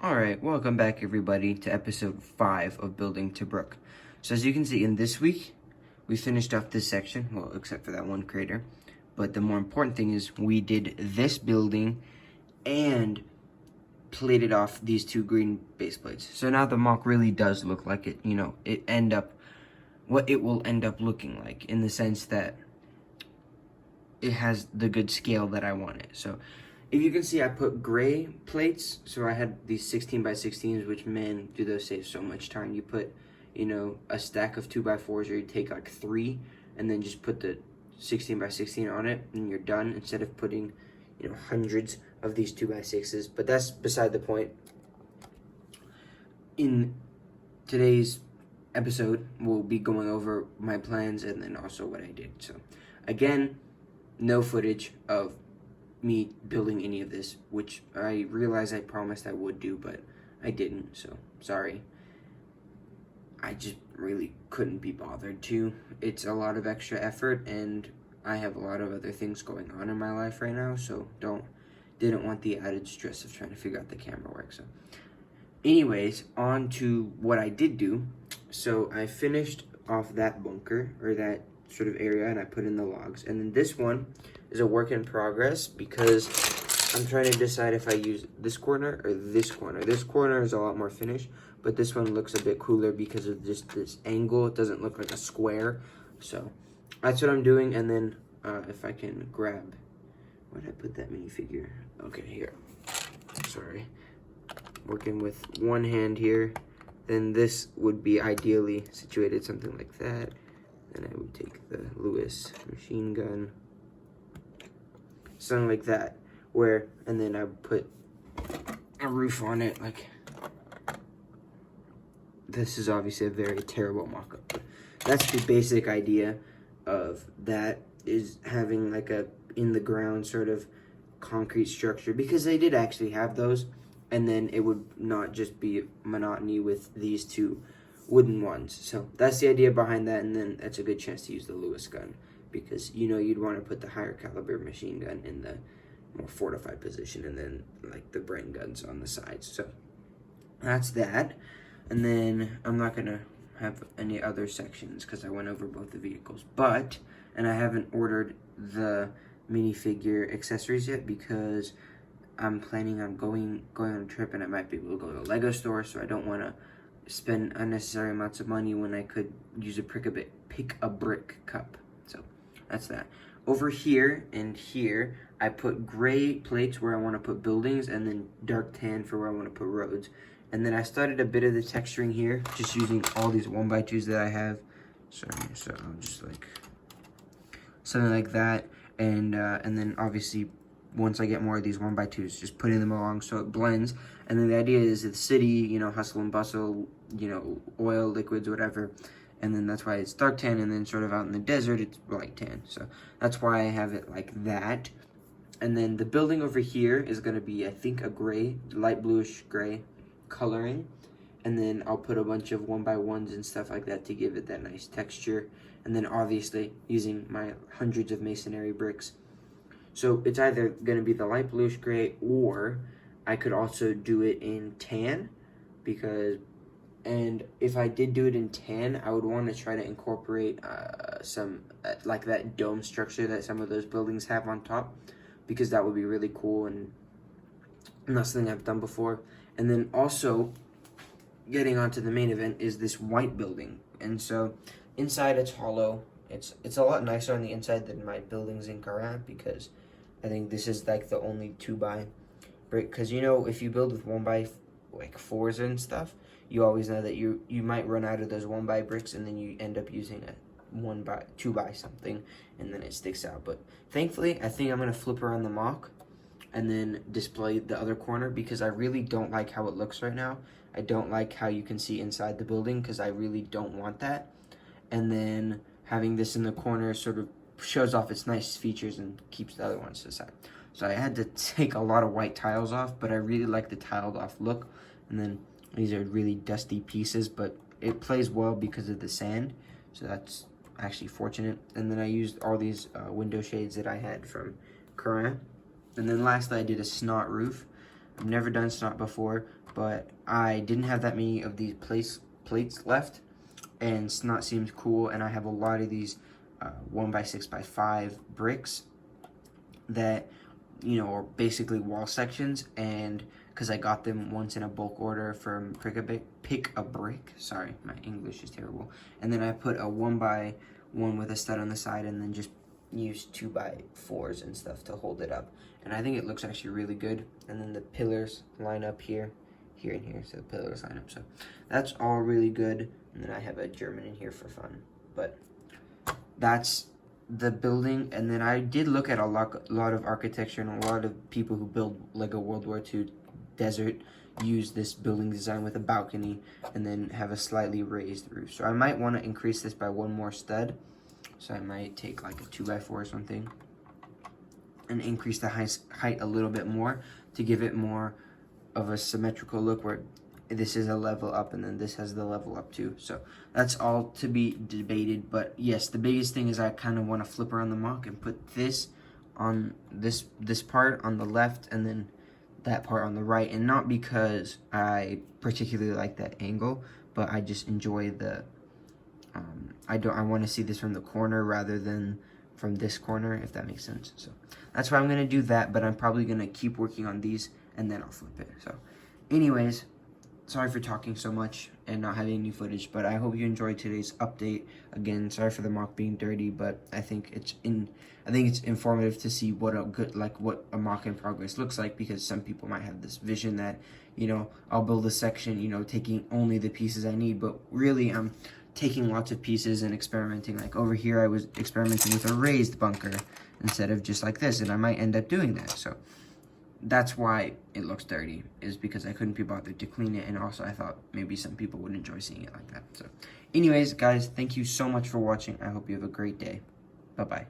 Alright, welcome back everybody to episode 5 of Building Tobruk. So as you can see in this week, we finished off this section, well except for that one crater. But the more important thing is we did this building and plated off these two green base plates. So now the mock really does look like it, what it will end up looking like, in the sense that it has the good scale that I wanted. So if you can see, I put gray plates. So I had these 16 by 16s, which, man, do those save so much time. You put, a stack of 2x4s, or you take like 3 and then just put the 16 by 16 on it and you're done, instead of putting, hundreds of these 2x6s. But that's beside the point. In today's episode, we'll be going over my plans and then also what I did. So again, no footage of me building any of this, which I realized I promised I would do, but I didn't, so sorry. I just really couldn't be bothered to. It's a lot of extra effort, and I have a lot of other things going on in my life right now, so didn't want the added stress of trying to figure out the camera work. So anyways, on to what I did do. So I finished off that bunker, or that sort of area, and I put in the logs. And then this one is a work in progress because I'm trying to decide if I use this corner or this corner. This corner is a lot more finished, but this one looks a bit cooler because of just this angle. It doesn't look like a square. So that's what I'm doing. And then if I can grab, where did I put that minifigure? Okay, here. Sorry. Working with one hand here. Then this would be ideally situated something like that. And I would take the Lewis machine gun, something like that, and then I would put a roof on it. Like, this is obviously a very terrible mock-up. That's the basic idea of that, is having like a in the ground sort of concrete structure, because they did actually have those, and then it would not just be monotony with these two wooden ones. So that's the idea behind that, and then that's a good chance to use the Lewis gun, because you'd want to put the higher caliber machine gun in the more fortified position, and then like the brain guns on the sides. So that's that. And then I'm not gonna have any other sections because I went over both the vehicles, and I haven't ordered the minifigure accessories yet because I'm planning on going on a trip, and I might be able to go to a Lego store, so I don't want to spend unnecessary amounts of money when I could use a pick a brick cup. So that's that. Over here and here, I put gray plates where I want to put buildings, and then dark tan for where I want to put roads. And then I started a bit of the texturing here, just using all these 1x2s that I have. Sorry, so I'll just like something like that, and then obviously once I get more of these 1x2s, just putting them along so it blends. And then the idea is the city, hustle and bustle, oil, liquids, whatever. And then that's why it's dark tan, and then sort of out in the desert, it's light tan. So that's why I have it like that. And then the building over here is going to be, I think, a gray, light bluish gray coloring. And then I'll put a bunch of 1x1s and stuff like that to give it that nice texture. And then obviously using my hundreds of masonry bricks. So it's either going to be the light bluish gray, or I could also do it in tan, and if I did do it in tan, I would want to try to incorporate some like that dome structure that some of those buildings have on top, because that would be really cool, and not something I've done before. And then also, getting onto the main event, is this white building. And so inside it's hollow. It's a lot nicer on the inside than my buildings in Korea, because I think this is like the only 2x brick. Because if you build with 1x4s and stuff, you always know that you might run out of those 1x bricks, and then you end up using a 2x something, and then it sticks out. But thankfully, I think I'm gonna flip around the mock and then display the other corner, because I really don't like how it looks right now. I don't like how you can see inside the building, because I really don't want that. And then having this in the corner sort of shows off its nice features and keeps the other ones to the side. So I had to take a lot of white tiles off, but I really like the tiled off look. And then these are really dusty pieces, but it plays well because of the sand. So that's actually fortunate. And then I used all these window shades that I had from Korea. And then lastly, I did a Snot Roof. I've never done Snot before, but I didn't have that many of these plates left, and Snot seems cool, and I have a lot of these 1x6x5 bricks that, you know, are basically wall sections, and because I got them once in a bulk order from Pick a Brick. Sorry, my English is terrible. And then I put a 1x1 with a stud on the side, and then just use 2x4s and stuff to hold it up. And I think it looks actually really good. And then the pillars line up here, here, and here. So the pillars line up. So that's all really good. And then I have a German in here for fun. But that's the building. And then I did look at a lot of architecture, and a lot of people who build Lego World War II Desert use this building design with a balcony and then have a slightly raised roof. So I might want to increase this by one more stud. So I might take like a 2x4 or something and increase the height a little bit more to give it more of a symmetrical look, where this is a level up and then this has the level up too. So that's all to be debated. But yes, the biggest thing is I kind of want to flip around the MOC and put this on this part on the left and then that part on the right. And not because I particularly like that angle, but I just enjoy the I want to see this from the corner rather than from this corner, if that makes sense. So that's why I'm going to do that, but I'm probably going to keep working on these and then I'll flip it. So anyways, sorry for talking so much and not having any footage, but I hope you enjoyed today's update. Again, sorry for the MOC being dirty, but I think it's informative to see what a MOC in progress looks like, because some people might have this vision that, you know, I'll build a section, you know, taking only the pieces I need, but really I'm taking lots of pieces and experimenting. Like over here, I was experimenting with a raised bunker instead of just like this, and I might end up doing that. So that's why it looks dirty, is because I couldn't be bothered to clean it, and also I thought maybe some people would enjoy seeing it like that. So anyways, guys, thank you so much for watching. I hope you have a great day. Bye-bye.